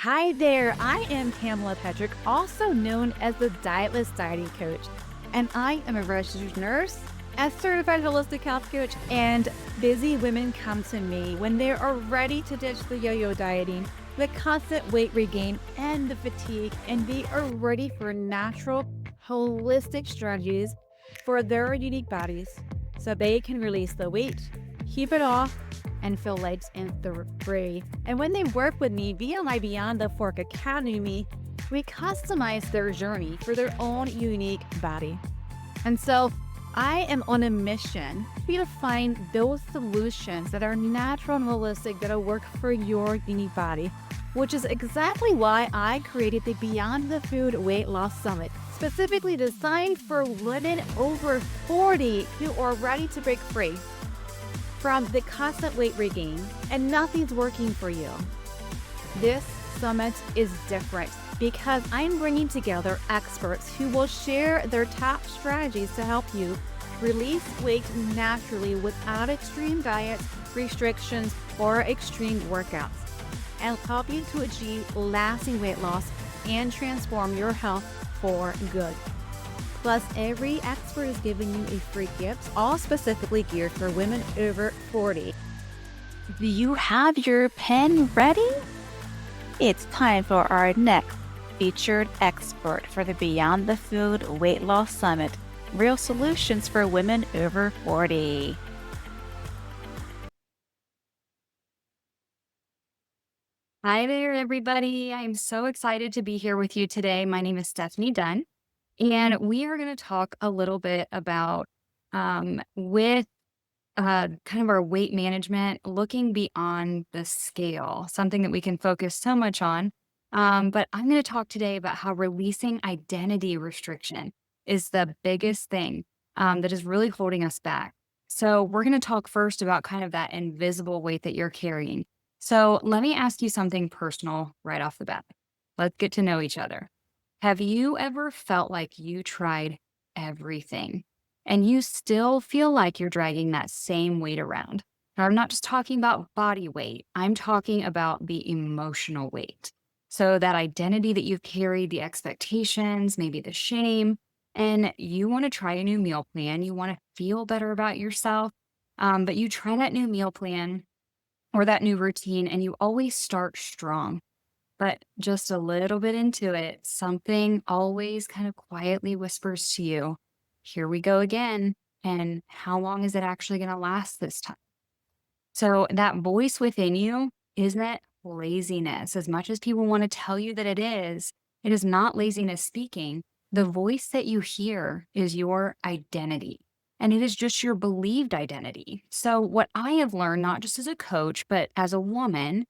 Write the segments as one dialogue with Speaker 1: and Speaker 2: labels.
Speaker 1: Hi there, I am Pamela Petrick, also known as the Dietless Dieting Coach, and I am a registered nurse, a certified holistic health coach, and busy women come to me when they are ready to ditch the yo-yo dieting, the constant weight regain, and the fatigue, and they are ready for natural, holistic strategies for their unique bodies so they can release the weight, keep it off, and feel light and free. And when they work with me via my Beyond the Fork Academy, we customize their journey for their own unique body. And so I am on a mission for you to find those solutions that are natural and holistic that'll work for your unique body, which is exactly why I created the Beyond the Food Weight Loss Summit, specifically designed for women over 40 who are ready to break free from the constant weight regain and nothing's working for you. This summit is different because I'm bringing together experts who will share their top strategies to help you release weight naturally without extreme diets, restrictions, or extreme workouts, and help you to achieve lasting weight loss and transform your health for good. Plus, every expert is giving you a free gift, all specifically geared for women over 40. Do you have your pen ready? It's time for our next featured expert for the Beyond the Food Weight Loss Summit, Real Solutions for Women Over 40.
Speaker 2: Hi there, everybody. I'm so excited to be here with you today. My name is Stephanie Dunne, and we are going to talk a little bit about with kind of our weight management, looking beyond the scale, something that we can focus so much on. But I'm going to talk today about how releasing identity restriction is the biggest thing that is really holding us back. So, we're going to talk first about kind of that invisible weight that you're carrying. So, let me ask you something personal right off the bat. Let's get to know each other. Have you ever felt like you tried everything and you still feel like you're dragging that same weight around? Now, I'm not just talking about body weight, I'm talking about the emotional weight. So, that identity that you've carried, the expectations, maybe the shame, and you want to try a new meal plan, you want to feel better about yourself, but you try that new meal plan or that new routine and you always start strong. But just a little bit into it, something always kind of quietly whispers to you, here we go again. And how long is it actually going to last this time? So that voice within you isn't laziness. As much as people want to tell you that it is not laziness speaking. The voice that you hear is your identity. And it is just your believed identity. So, what I have learned, not just as a coach, but as a woman,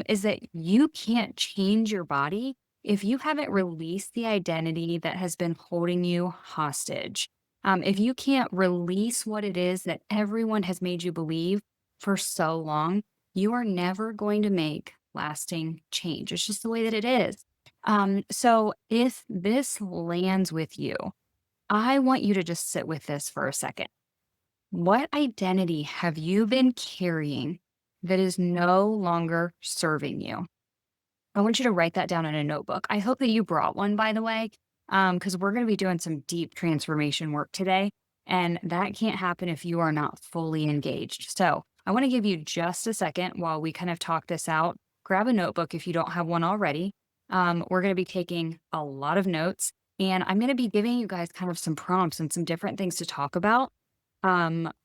Speaker 2: is that you can't change your body if you haven't released the identity that has been holding you hostage. If you can't release what it is that everyone has made you believe for so long, you are never going to make lasting change. It's just the way that it is. So if this lands with you, I want you to just sit with this for a second. What identity have you been carrying that is no longer serving you? I want you to write that down in a notebook. I hope that you brought one, by the way, because we're going to be doing some deep transformation work today. And that can't happen if you are not fully engaged. So I want to give you just a second while we kind of talk this out. Grab a notebook if you don't have one already. We're going to be taking a lot of notes, and I'm going to be giving you guys kind of some prompts and some different things to talk about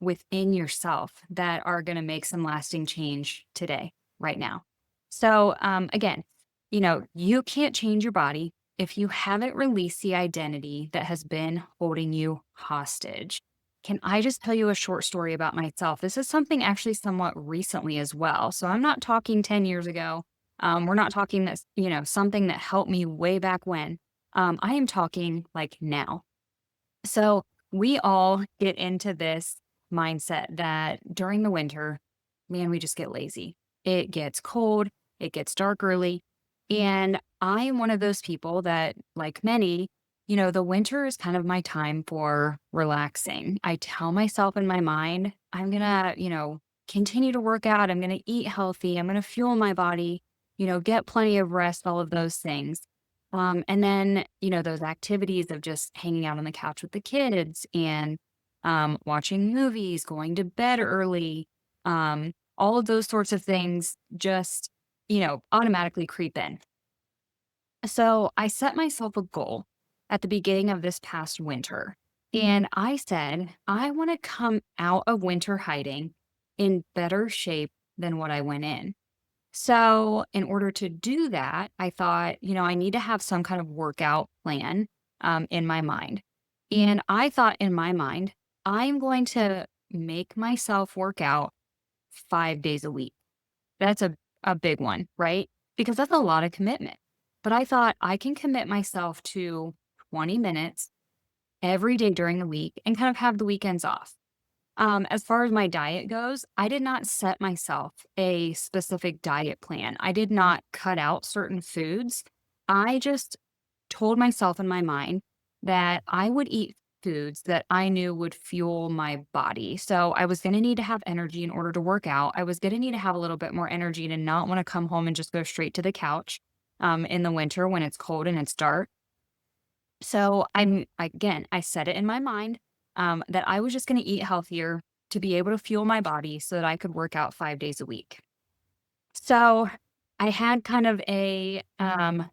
Speaker 2: within yourself that are going to make some lasting change today, right now. So, again, you can't change your body if you haven't released the identity that has been holding you hostage. Can I just tell you a short story about myself? This is something actually somewhat recently as well. So I'm not talking 10 years ago. We're not talking this, something that helped me way back when. I am talking like now. So we all get into this mindset that during the winter, man, we just get lazy. It gets cold, it gets dark early. And I am one of those people that, like many, the winter is kind of my time for relaxing. I tell myself in my mind, I'm going to, continue to work out. I'm going to eat healthy. I'm going to fuel my body, get plenty of rest, all of those things. And then, those activities of just hanging out on the couch with the kids and watching movies, going to bed early, all of those sorts of things just, automatically creep in. So I set myself a goal at the beginning of this past winter. And I said, I want to come out of winter hiding in better shape than what I went in. So, in order to do that, I thought, I need to have some kind of workout plan in my mind. And I thought in my mind, I'm going to make myself work out 5 days a week. That's a big one, right? Because that's a lot of commitment. But I thought I can commit myself to 20 minutes every day during the week and kind of have the weekends off. As far as my diet goes, I did not set myself a specific diet plan. I did not cut out certain foods. I just told myself in my mind that I would eat foods that I knew would fuel my body. So I was going to need to have energy in order to work out. I was going to need to have a little bit more energy to not want to come home and just go straight to the couch in the winter when it's cold and it's dark. So I set it in my mind that I was just going to eat healthier to be able to fuel my body so that I could work out 5 days a week. So I had kind of a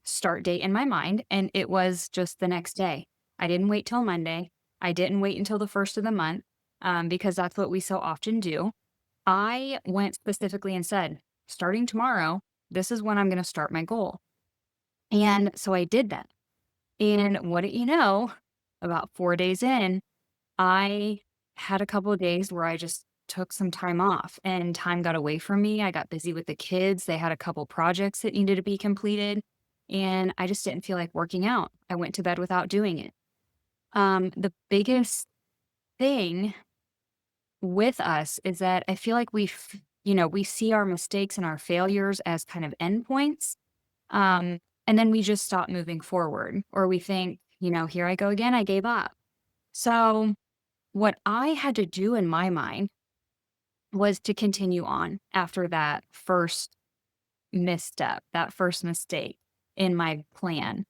Speaker 2: start date in my mind, and it was just the next day. I didn't wait till Monday. I didn't wait until the first of the month because that's what we so often do. I went specifically and said, starting tomorrow, this is when I'm going to start my goal. And so I did that. And what do you know? About 4 days in, I had a couple of days where I just took some time off and time got away from me. I got busy with the kids. They had a couple projects that needed to be completed. And I just didn't feel like working out. I went to bed without doing it. The biggest thing with us is that I feel like we see our mistakes and our failures as kind of endpoints. And then we just stop moving forward, or we think, here I go again, I gave up. So, what I had to do in my mind was to continue on after that first misstep, that first mistake in my plan.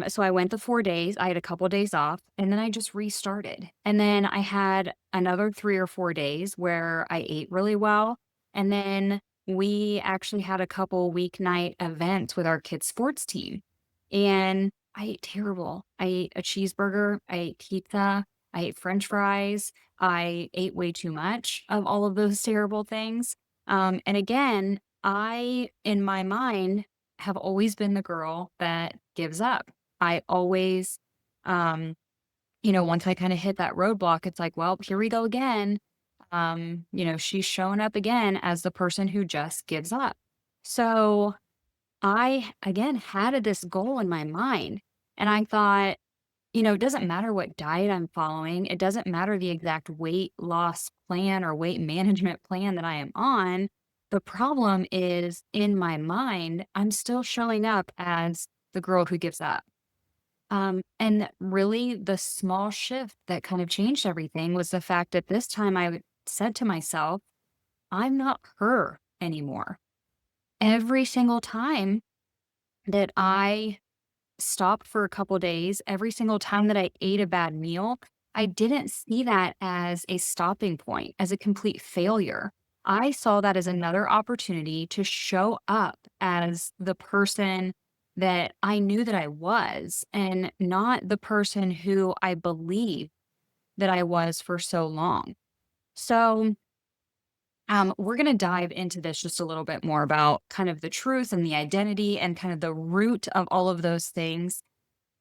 Speaker 2: So I went the 4 days, I had a couple days off, and then I just restarted. And then I had another 3 or 4 days where I ate really well. And then we actually had a couple weeknight events with our kids' sports team. And I ate terrible. I ate a cheeseburger, I ate pizza, I ate French fries. I ate way too much of all of those terrible things. And again, in my mind, have always been the girl that gives up. I always, once I kind of hit that roadblock, it's like, well, here we go again. She's showing up again as the person who just gives up. So I, again, had this goal in my mind. And I thought, it doesn't matter what diet I'm following. It doesn't matter the exact weight loss plan or weight management plan that I am on. The problem is in my mind, I'm still showing up as the girl who gives up. And really, the small shift that kind of changed everything was the fact that this time I said to myself, I'm not her anymore. Every single time that I stopped for a couple days, every single time that I ate a bad meal, I didn't see that as a stopping point, as a complete failure. I saw that as another opportunity to show up as the person that I knew that I was and not the person who I believed that I was for so long. So, we're going to dive into this just a little bit more about kind of the truth and the identity and kind of the root of all of those things.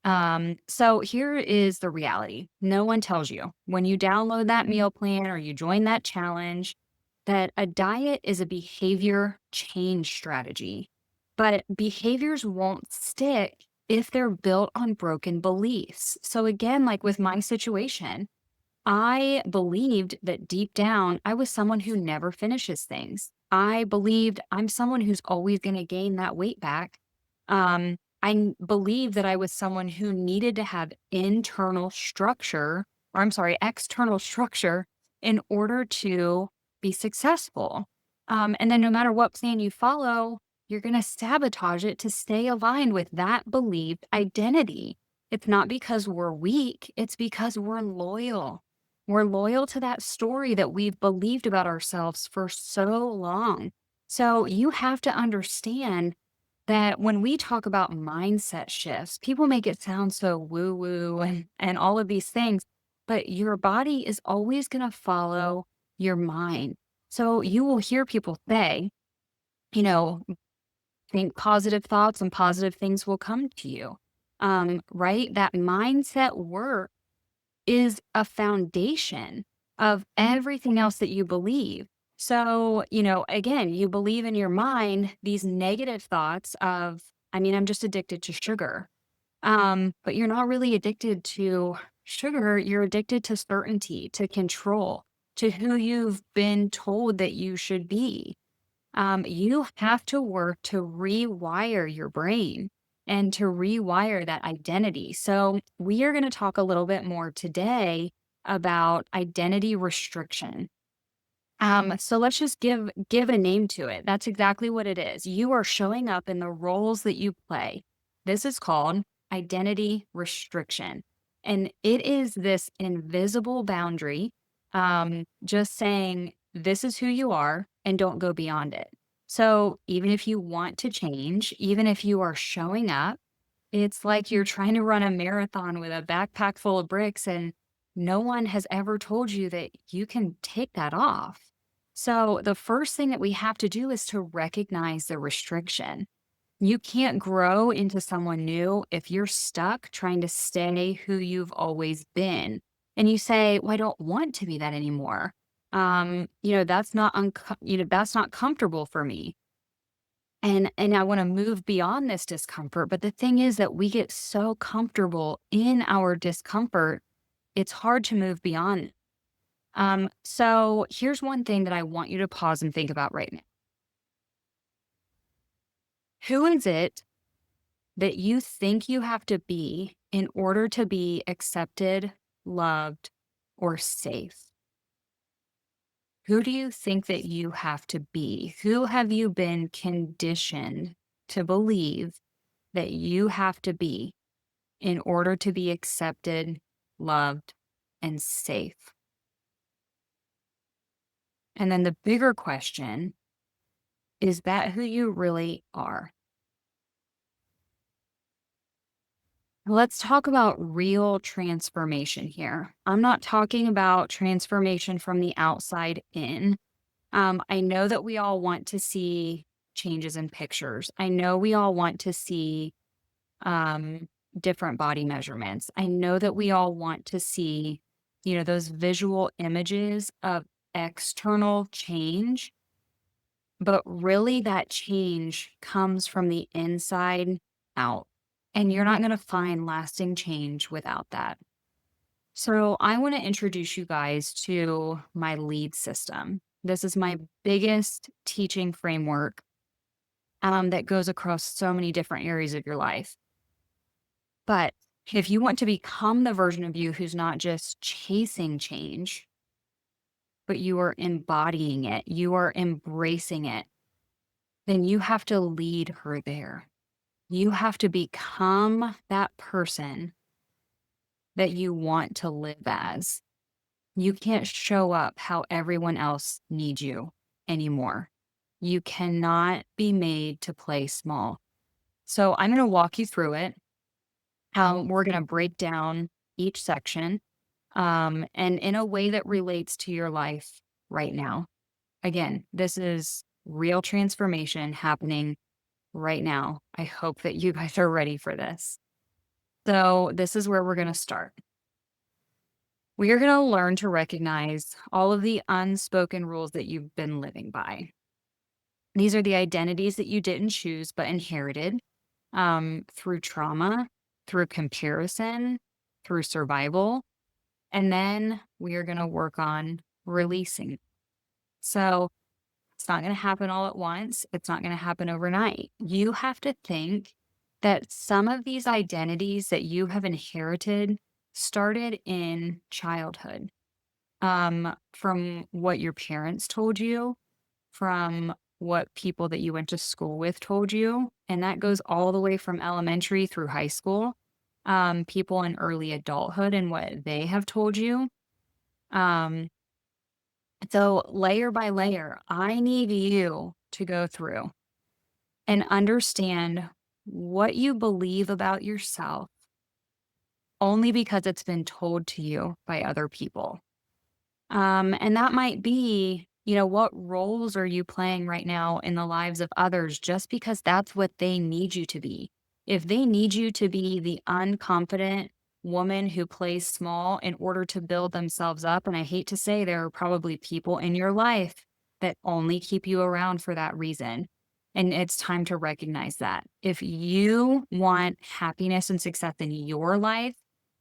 Speaker 2: So here is the reality. No one tells you when you download that meal plan or you join that challenge that a diet is a behavior change strategy. But behaviors won't stick if they're built on broken beliefs. So again, like with my situation, I believed that deep down, I was someone who never finishes things. I believed I'm someone who's always going to gain that weight back. Believed that I was someone who needed to have external structure in order to be successful. And then no matter what plan you follow, you're going to sabotage it to stay aligned with that believed identity. It's not because we're weak, it's because we're loyal. We're loyal to that story that we've believed about ourselves for so long. So you have to understand that when we talk about mindset shifts, people make it sound so woo woo and all of these things, but your body is always going to follow your mind. So you will hear people say, you know, think positive thoughts and positive things will come to you. Right? That mindset work is a foundation of everything else that you believe. So, again, you believe in your mind these negative thoughts of, I mean, I'm just addicted to sugar. But you're not really addicted to sugar. You're addicted to certainty, to control, to who you've been told that you should be. You have to work to rewire your brain and to rewire that identity. So, we are going to talk a little bit more today about identity restriction. So let's just give a name to it. That's exactly what it is. You are showing up in the roles that you play. This is called identity restriction. And it is this invisible boundary, just saying, this is who you are and don't go beyond it. So even if you want to change, even if you are showing up, it's like you're trying to run a marathon with a backpack full of bricks, and no one has ever told you that you can take that off. So, the first thing that we have to do is to recognize the restriction. You can't grow into someone new if you're stuck trying to stay who you've always been. And you say, "Well, I don't want to be that anymore. That's not comfortable for me." And I wanna move beyond this discomfort, but the thing is that we get so comfortable in our discomfort, it's hard to move beyond. So here's one thing that I want you to pause and think about right now. Who is it that you think you have to be in order to be accepted, loved, or safe? Who do you think that you have to be? Who have you been conditioned to believe that you have to be in order to be accepted, loved, and safe? And then the bigger question, is that who you really are? Let's talk about real transformation here. I'm not talking about transformation from the outside in. I know that we all want to see changes in pictures. I know we all want to see um, different body measurements. I know that we all want to see, those visual images of external change, but really that change comes from the inside out. And you're not going to find lasting change without that. So, I want to introduce you guys to my lead system. This is my biggest teaching framework that goes across so many different areas of your life. But if you want to become the version of you who's not just chasing change, but you are embodying it, you are embracing it, then you have to lead her there. You have to become that person that you want to live as. You can't show up how everyone else needs you anymore. You cannot be made to play small. So I'm going to walk you through it. We're going to break down each section and in a way that relates to your life right now. Again, this is real transformation happening right now. I hope that you guys are ready for this. So, this is where we're going to start. We are going to learn to recognize all of the unspoken rules that you've been living by. These are the identities that you didn't choose but inherited through trauma, through comparison, through survival. And then we are going to work on releasing. So it's not going to happen all at once. It's not going to happen overnight. You have to think that some of these identities that you have inherited started in childhood, from what your parents told you, from what people that you went to school with told you. And that goes all the way from elementary through high school, people in early adulthood and what they have told you. Um, so, layer by layer, I need you to go through and understand what you believe about yourself only because it's been told to you by other people. And that might be, what roles are you playing right now in the lives of others just because that's what they need you to be? If they need you to be the unconfident woman who plays small in order to build themselves up, and I hate to say there are probably people in your life that only keep you around for that reason. And it's time to recognize that. If you want happiness and success in your life,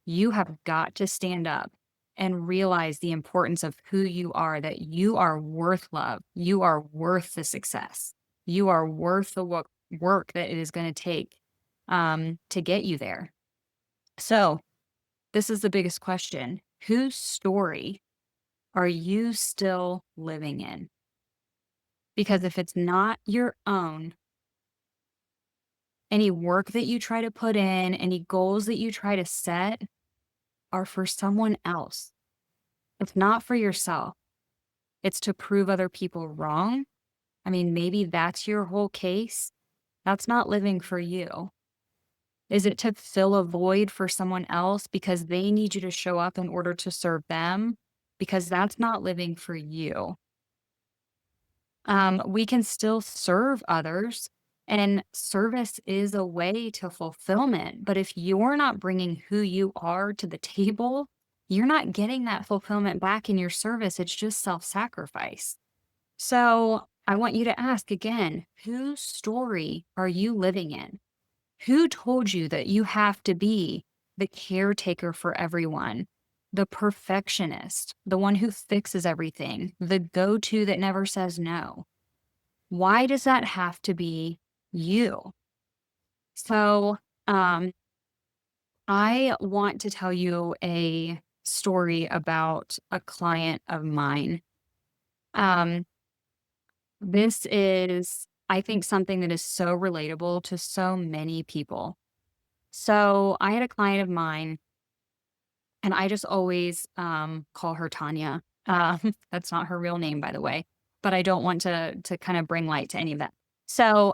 Speaker 2: you have got to stand up and realize the importance of who you are, that you are worth love. You are worth the success. You are worth the work that it is going to take to get you there. So, this is the biggest question. Whose story are you still living in? Because if it's not your own, any work that you try to put in, any goals that you try to set are for someone else. It's not for yourself. It's to prove other people wrong. I mean, maybe that's your whole case. That's not living for you. Is it to fill a void for someone else because they need you to show up in order to serve them? Because that's not living for you. We can still serve others, and service is a way to fulfillment. But if you're not bringing who you are to the table, you're not getting that fulfillment back in your service. It's just self sacrifice. So I want you to ask again, whose story are you living in? Who told you that you have to be the caretaker for everyone, the perfectionist, the one who fixes everything, the go to that never says no? Why does that have to be you? So, um, I want to tell you a story about a client of mine. Um, This is, I think, something that is so relatable to so many people. So I had a client of mine, and I just always call her Tanya. That's not her real name, by the way, but I don't want to kind of bring light to any of that. So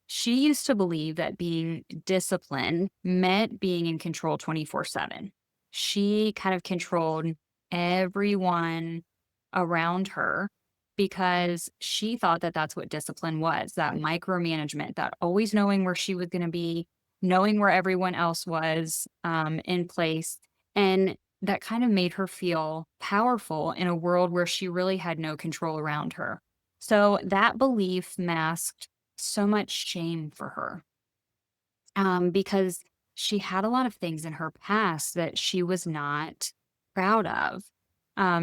Speaker 2: she used to believe that being disciplined meant being in control 24/7. She kind of controlled everyone around her because she thought that that's what discipline was, that micromanagement, that always knowing where she was going to be, knowing where everyone else was in place. And that kind of made her feel powerful in a world where she really had no control around her. So that belief masked so much shame for her because she had a lot of things in her past that she was not proud of.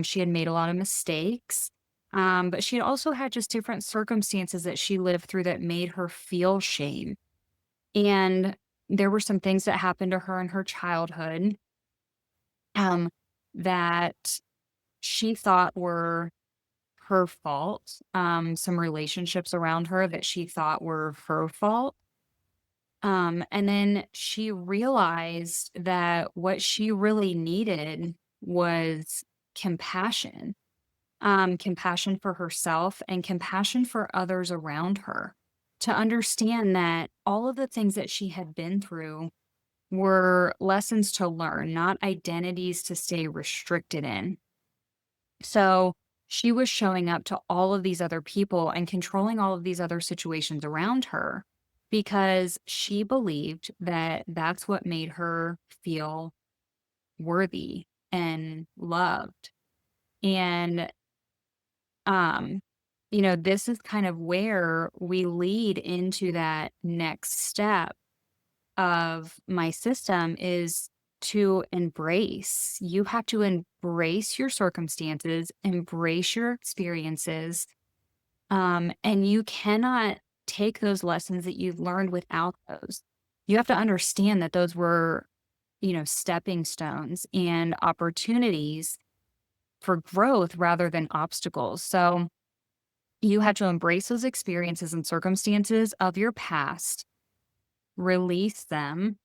Speaker 2: She had made a lot of mistakes, but she had also had just different circumstances that she lived through that made her feel shame. And there were some things that happened to her in her childhood um, that she thought were her fault, some relationships around her that she thought were her fault. And then she realized that what she really needed was compassion, compassion for herself and compassion for others around her, to understand that all of the things that she had been through were lessons to learn, not identities to stay restricted in. So she was showing up to all of these other people and controlling all of these other situations around her because she believed that that's what made her feel worthy and loved. And, um, this is kind of where we lead into that next step of my system is to embrace. You have to embrace your circumstances, embrace your experiences, and you cannot take those lessons that you've learned without those. You have to understand that those were, stepping stones and opportunities for growth rather than obstacles. So You have to embrace those experiences and circumstances of your past, release them,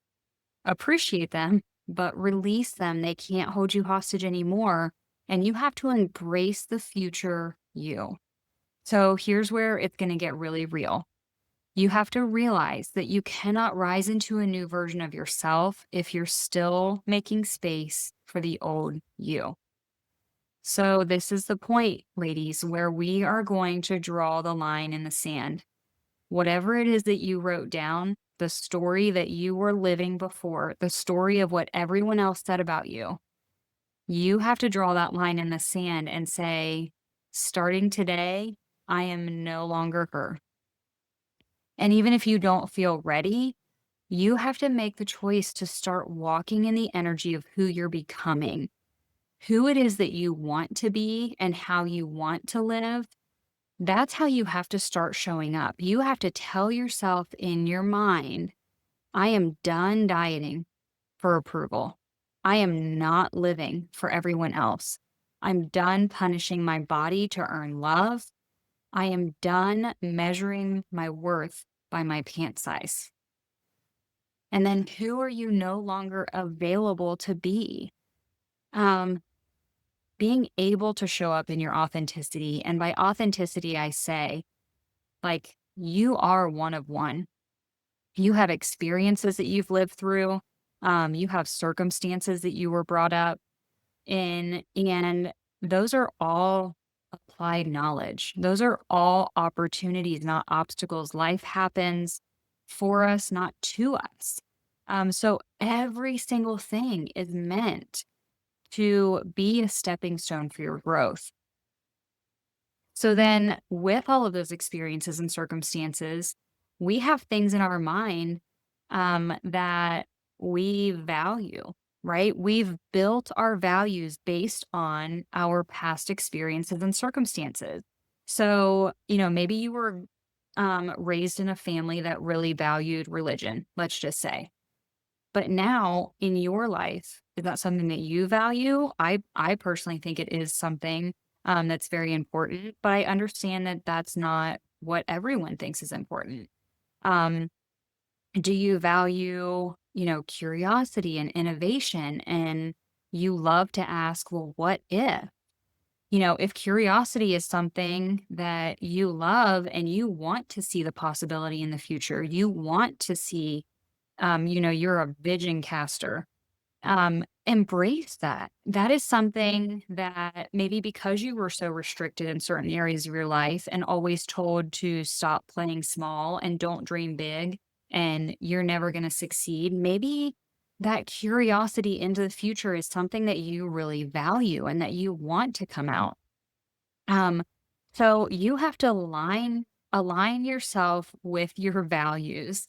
Speaker 2: appreciate them, but release them. They can't hold you hostage anymore. And you have to embrace the future you. So here's where it's going to get really real. You have to realize that you cannot rise into a new version of yourself if you're still making space for the old you. So, this is the point, ladies, where we are going to draw the line in the sand. Whatever it is that you wrote down, the story that you were living before, the story of what everyone else said about you have to draw that line in the sand and say, starting today, I am no longer her. And even if you don't feel ready, you have to make the choice to start walking in the energy of who you're becoming, who it is that you want to be and how you want to live. That's how you have to start showing up. You have to tell yourself in your mind, I am done dieting for approval. I am not living for everyone else. I'm done punishing my body to earn love. I am done measuring my worth by my pant size. And then who are you no longer available to be? Um, Being able to show up in your authenticity. And by authenticity, I say, like, you are one of one. You have experiences that you've lived through. You have circumstances that you were brought up in, and those are all applied knowledge. Those are all opportunities, not obstacles. Life happens for us, not to us. So every single thing is meant to be a stepping stone for your growth. So then, with all of those experiences and circumstances, we have things in our mind that we value, right? We've built our values based on our past experiences and circumstances. So, maybe you were raised in a family that really valued religion, let's just say. But now in your life, is that something that you value? I personally think it is something that's very important, but I understand that that's not what everyone thinks is important. Um, do you value, curiosity and innovation, and you love to ask, well, what if? If curiosity is something that you love and you want to see the possibility in the future, you want to see, you're a vision caster. Embrace that. That is something that maybe because you were so restricted in certain areas of your life and always told to stop playing small and don't dream big and you're never going to succeed, maybe that curiosity into the future is something that you really value and that you want to come out. Um, so you have to align yourself with your values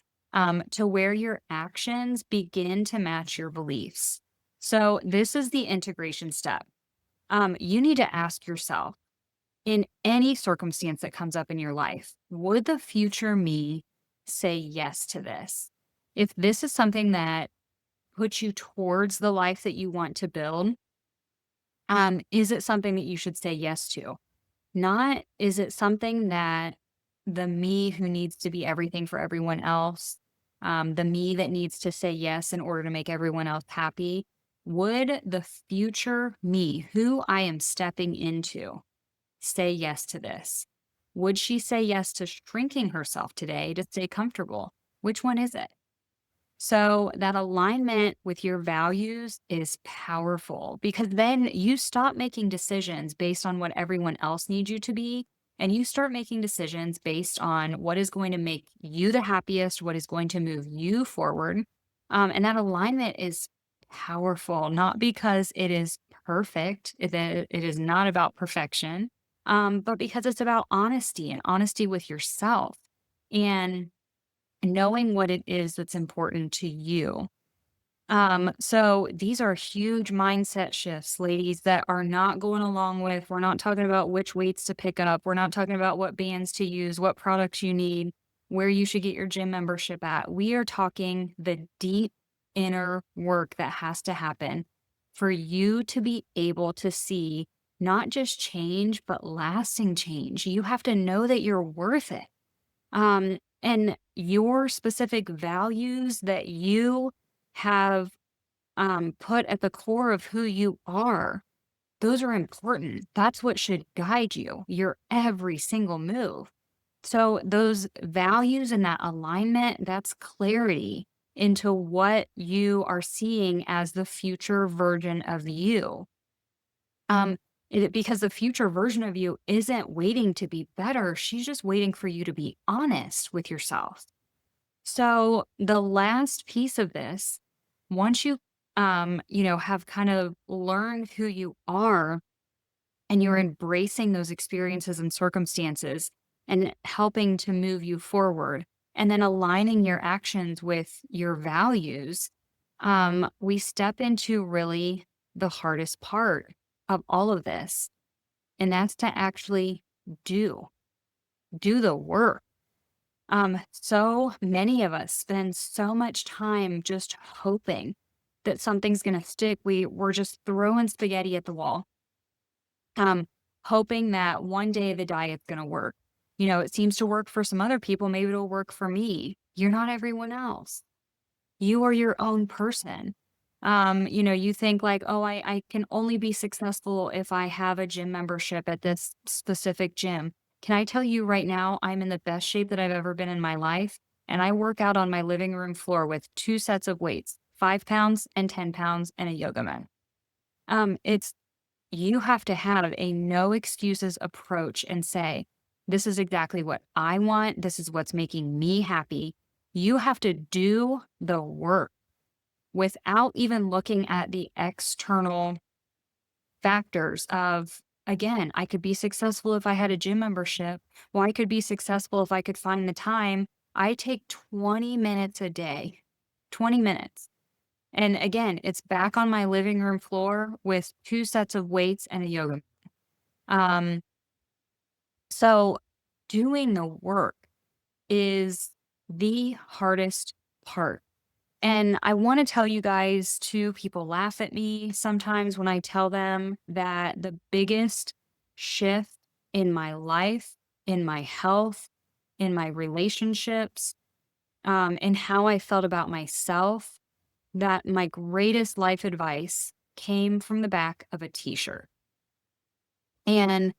Speaker 2: to where your actions begin to match your beliefs. So this is the integration step. You need to ask yourself in any circumstance that comes up in your life, would the future me say yes to this? If this is something that puts you towards the life that you want to build, is it something that you should say yes to? Not, is it something that the me who needs to be everything for everyone else, the me that needs to say yes in order to make everyone else happy, would the future me, who I am stepping into, say yes to this? Would she say yes to shrinking herself today to stay comfortable? Which one is it? So that alignment with your values is powerful because then you stop making decisions based on what everyone else needs you to be. And you start making decisions based on what is going to make you the happiest, what is going to move you forward. And that alignment is powerful, not because it is perfect, that it is not about perfection, but because it's about honesty and honesty with yourself. And knowing what it is that's important to you. So these are huge mindset shifts, ladies, that are not going along with, we're not talking about which weights to pick up. We're not talking about what bands to use, what products you need, where you should get your gym membership at. We are talking the deep inner work that has to happen for you to be able to see not just change, but lasting change. You have to know that you're worth it. And your specific values that you have put at the core of who you are, those are important. That's what should guide you, your every single move. So, those values and that alignment, that's clarity into what you are seeing as the future version of you. Um, because the future version of you isn't waiting to be better. She's just waiting for you to be honest with yourself. So the last piece of this, once you have kind of learned who you are and you're embracing those experiences and circumstances and helping to move you forward and then aligning your actions with your values, we step into really the hardest part of all of this. And that's to actually do, do the work. So many of us spend so much time just hoping that something's gonna stick. We're just throwing spaghetti at the wall, um, hoping that one day the diet's gonna work. It seems to work for some other people, maybe it'll work for me. You're not everyone else. You are your own person. You think like, oh, I can only be successful if I have a gym membership at this specific gym. Can I tell you right now, I'm in the best shape that I've ever been in my life. And I work out on my living room floor with two sets of weights, 5 pounds and 10 pounds, and a yoga mat. It's You have to have a no excuses approach and say, this is exactly what I want. This is what's making me happy. You have to do the work without even looking at the external factors of, again, I could be successful if I had a gym membership. Well, I could be successful if I could find the time. I take 20 minutes a day, 20 minutes. And again, it's back on my living room floor with two sets of weights and a yoga. Um, so doing the work is the hardest part. And I want to tell you guys too, people laugh at me sometimes when I tell them that the biggest shift in my life, in my health, in my relationships, and how I felt about myself, that my greatest life advice came from the back of a t-shirt. And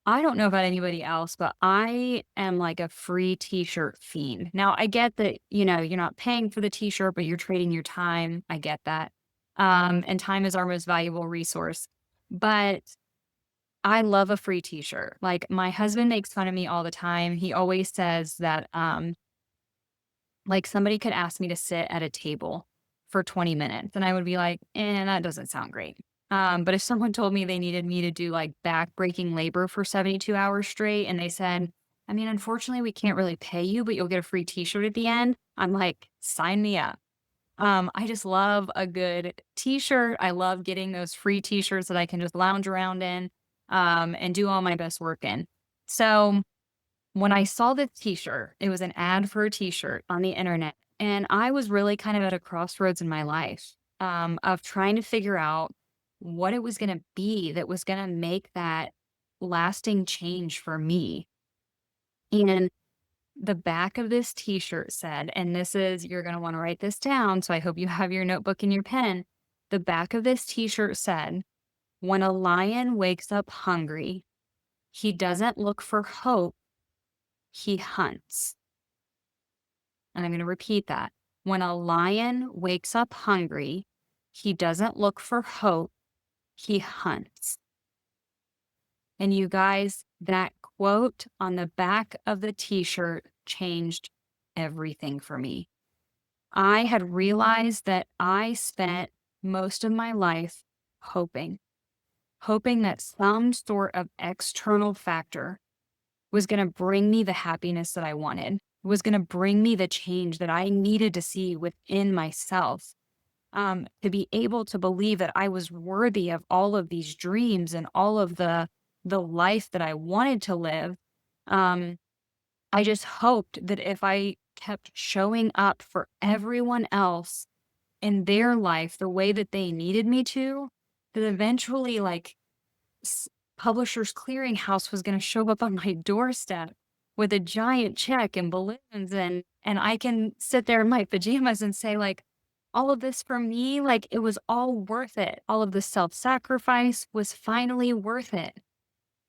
Speaker 2: I don't know about anybody else, but I am like a free t-shirt fiend. Now, I get that, you're not paying for the t-shirt, but you're trading your time. I get that. And time is our most valuable resource. But I love a free t-shirt. Like my husband makes fun of me all the time. He always says that like somebody could ask me to sit at a table for 20 minutes and I would be like, that doesn't sound great. But if someone told me they needed me to do like back-breaking labor for 72 hours straight and they said, I mean, unfortunately, we can't really pay you, but you'll get a free t-shirt at the end. I'm like, sign me up. I just love a good t-shirt. I love getting those free t-shirts that I can just lounge around in, and do all my best work in. So when I saw this t-shirt, it was an ad for a t-shirt on the internet, and I was really kind of at a crossroads in my life, of trying to figure out what it was gonna be that was gonna make that lasting change for me. And the back of this t-shirt said, and this is you're gonna wanna write this down, so I hope you have your notebook and your pen. The back of this t-shirt said, "When a lion wakes up hungry, he doesn't look for hope, he hunts." And I'm going to repeat that. When a lion wakes up hungry, he doesn't look for hope, he hunts. And you guys, that quote on the back of the t-shirt changed everything for me. I had realized that I spent most of my life hoping, hoping that some sort of external factor was going to bring me the happiness that I wanted, was going to bring me the change that I needed to see within myself, to be able to believe that I was worthy of all of these dreams and all of the life that I wanted to live. Um, I just hoped that if I kept showing up for everyone else in their life the way that they needed me to, that eventually, like, Publishers Clearinghouse was going to show up on my doorstep with a giant check and balloons, and I can sit there in my pajamas and say, like, all of this for me, like, it was all worth it. All of the self-sacrifice was finally worth it.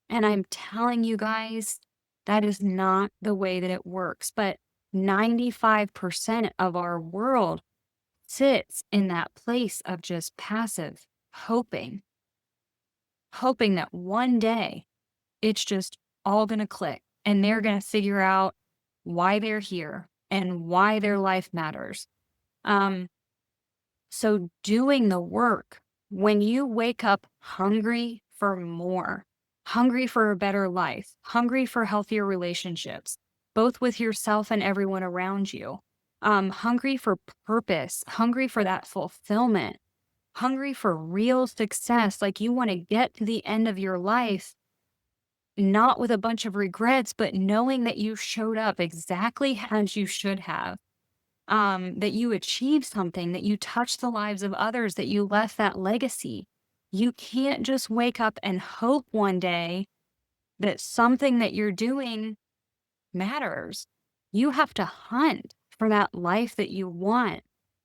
Speaker 2: And I'm telling you guys, that is not the way that it works. But 95% of our world sits in that place of just passive hoping, hoping that one day it's just all going to click and they're going to figure out why they're here and why their life matters. Um, so, doing the work, when you wake up hungry for more, hungry for a better life, hungry for healthier relationships, both with yourself and everyone around you, hungry for purpose, hungry for that fulfillment, hungry for real success, like you want to get to the end of your life not with a bunch of regrets, but knowing that you showed up exactly as you should have, that you achieved something, that you touched the lives of others, that you left that legacy. You can't just wake up and hope one day that something that you're doing matters. You have to hunt for that life that you want.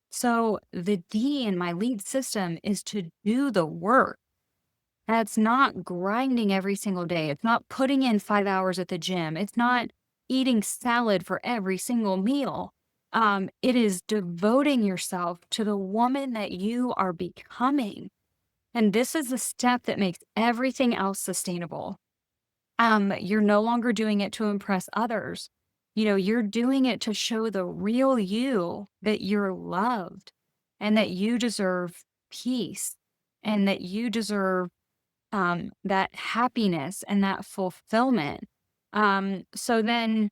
Speaker 2: So the D in my lead system is to do the work. That's not grinding every single day. It's not putting in 5 hours at the gym. It's not eating salad for every single meal. It is devoting yourself to the woman that you are becoming. And this is the step that makes everything else sustainable. You're no longer doing it to impress others. You know, you're doing it to show the real you that you're loved and that you deserve peace and that you deserve that happiness and that fulfillment. So then,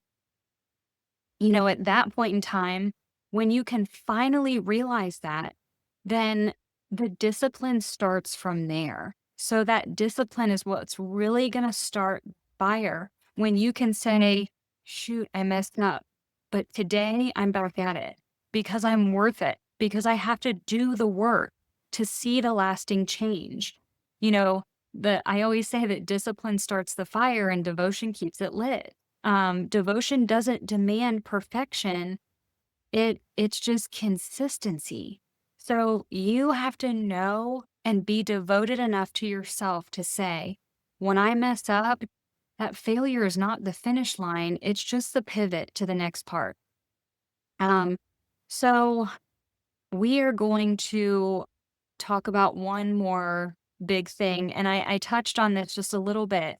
Speaker 2: at that point in time, when you can finally realize that, then the discipline starts from there. So that discipline is what's really going to start fire when you can say, shoot, I messed up, but today I'm back at it because I'm worth it, because I have to do the work to see the lasting change. You know, I always say that discipline starts the fire and devotion keeps it lit. Devotion doesn't demand perfection. It's just consistency. So you have to know and be devoted enough to yourself to say, when I mess up, that failure is not the finish line. It's just the pivot to the next part. Um, so we are going to talk about one more big thing. And I touched on this just a little bit.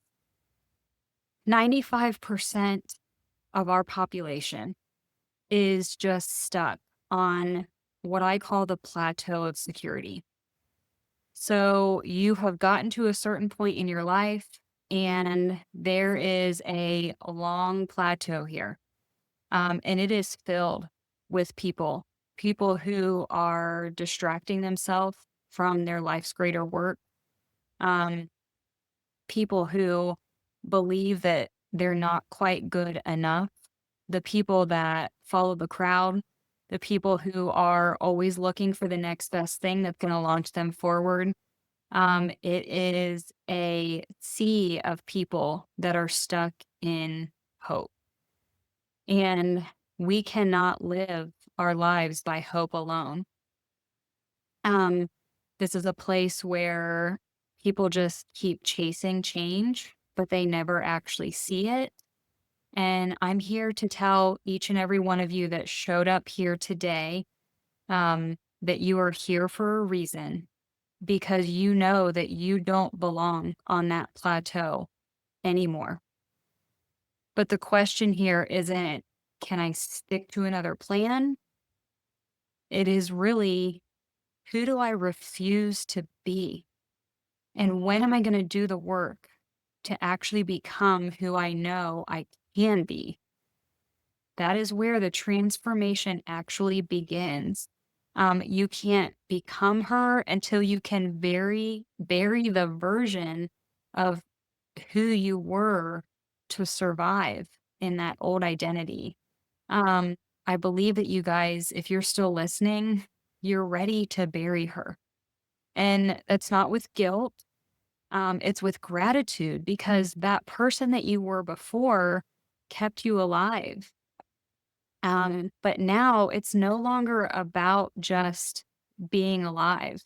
Speaker 2: 95% of our population is just stuck on what I call the plateau of security. So you have gotten to a certain point in your life, and there is a long plateau here. And it is filled with people who are distracting themselves from their life's greater work, um, people who believe that they're not quite good enough, the people that follow the crowd, the people who are always looking for the next best thing that's going to launch them forward. It is a sea of people that are stuck in hope. And we cannot live our lives by hope alone. Um, this is a place where people just keep chasing change, but they never actually see it. And I'm here to tell each and every one of you that showed up here today that you are here for a reason because you know that you don't belong on that plateau anymore. But the question here isn't, can I stick to another plan? It is really, who do I refuse to be? And when am I going to do the work to actually become who I know I can be? That is where the transformation actually begins. You can't become her until you can bury the version of who you were to survive in that old identity. Um, I believe that you guys, if you're still listening, you're ready to bury her. And that's not with guilt. It's with gratitude because that person that you were before kept you alive. But now it's no longer about just being alive.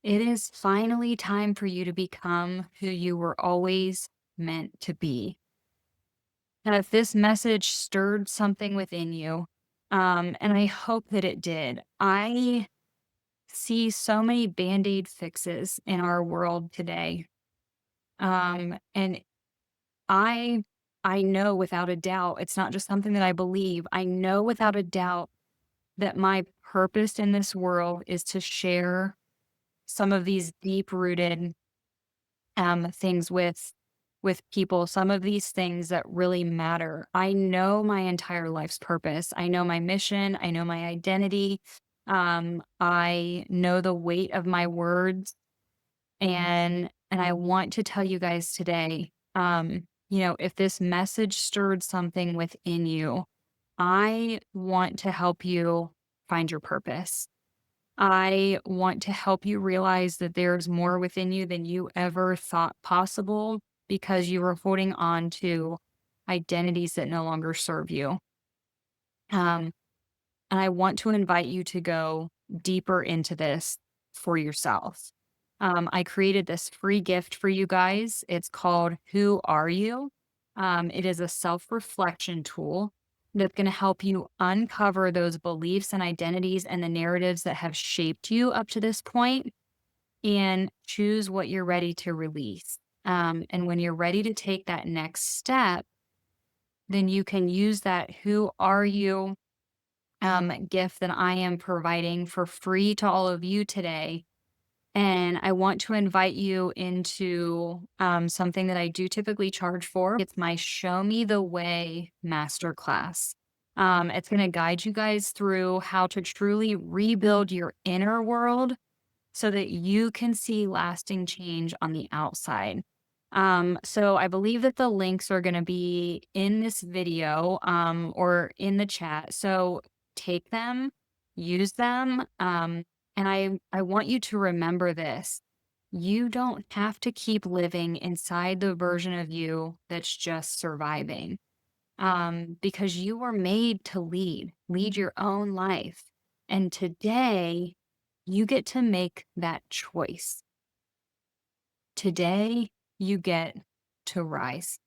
Speaker 2: It is finally time for you to become who you were always meant to be. And if this message stirred something within you, and I hope that it did, I see so many band aid fixes in our world today. And I I know without a doubt, it's not just something that I believe. I know without a doubt that my purpose in this world is to share some of these deep rooted things with people, some of these things that really matter. I know my entire life's purpose. I know my mission. I know my identity. I know the weight of my words, and I want to tell you guys today, if this message stirred something within you, I want to help you find your purpose. I want to help you realize that there's more within you than you ever thought possible because you were holding on to identities that no longer serve you. Um, and I want to invite you to go deeper into this for yourself. I created this free gift for you guys. It's called Who Are You? It is a self reflection tool that's going to help you uncover those beliefs and identities and the narratives that have shaped you up to this point and choose what you're ready to release. And when you're ready to take that next step, then you can use that Who Are You gift that I am providing for free to all of you today. And I want to invite you into something that I do typically charge for. It's my Show Me the Way masterclass. It's going to guide you guys through how to truly rebuild your inner world so that you can see lasting change on the outside. So I believe that the links are going to be in this video or in the chat. So take them, use them. And I want you to remember this. You don't have to keep living inside the version of you that's just surviving because you were made to lead your own life. And today, you get to make that choice. Today, you get to rise.